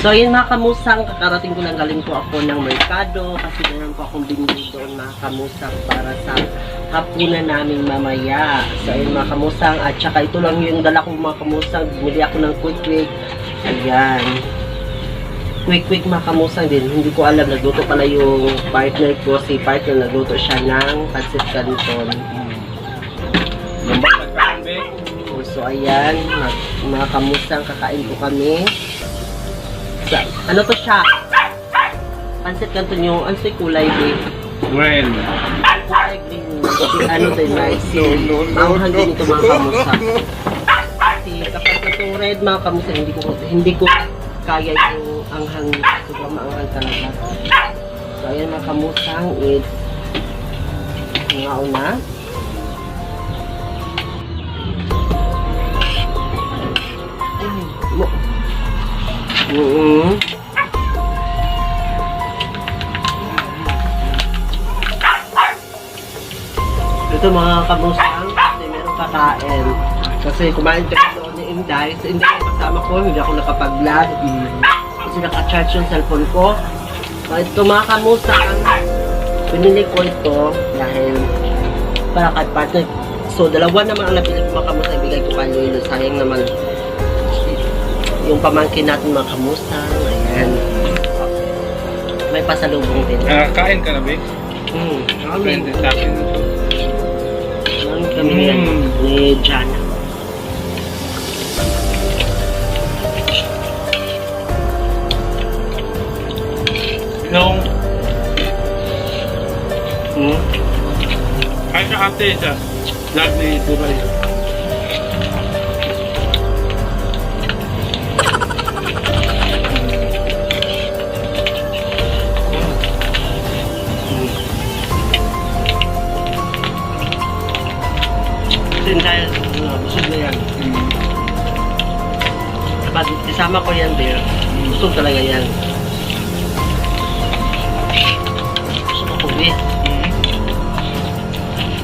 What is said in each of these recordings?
So yun mga kamusang, kakarating ko lang galing po ako ng merkado kasi meron po akong binili doon mga kamusang para sa hapunan namin mamaya. So yun mga kamusang, at saka ito lang yung dala ko mga kamusang, bumili ako ng quick. Ayan. Quick mga kamusang din. Hindi ko alam, nagluto pala yung partner ko. Si partner nagluto siya ng pancit canton. So ayan, mga kamusang, kakain po kami. So, ano to siya? Pancit canton yung, ano sa'y kulay din? Well. Kulay green. Ano din, nice. Ang din ito mga kamusang. Kasi kapag itong red mga kamusang, hindi ko kaya yung anghang, sobrang maanghang talaga. So ayan mga kamusang, it's ngaw na. Ito mga kamusang, kasi meron kakain. Kasi kumain kasi doon ni Inday. So Inday yung kasama ko, hindi ako nakapag-vlog. Kasi naka-charge yung cellphone ko. So ito mga kamusang, pinili ko ito dahil para kay partner. So dalawa naman ang napili ko mga kamusang, ibigay ko kay Lilo. Sayang naman yung pamangkin natin mga kamusang. Ayan. May pasalubong din. Kain ka na, Vic? Pwede sa akin. Kami ni Jana. Nung kain ka ate sa vlog ni Dubai. Dahil busog na yan. Kapag isama ko yan there, busog talaga yan. Busog ako with.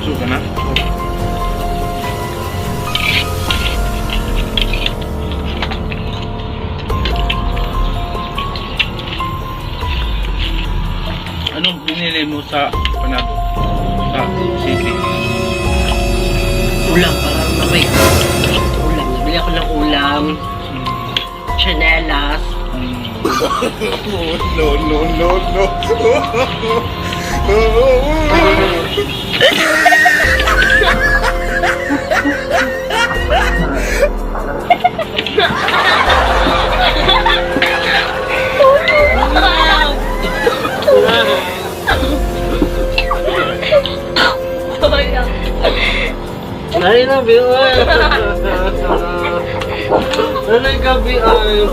Busog ka na? Anong binili mo sa Panabo? Sa city? Ulam, parang namay. Ulam, nabili ako ng ulam. Chanelas. No. Nari na, Biwan. Nari ka, Biwan.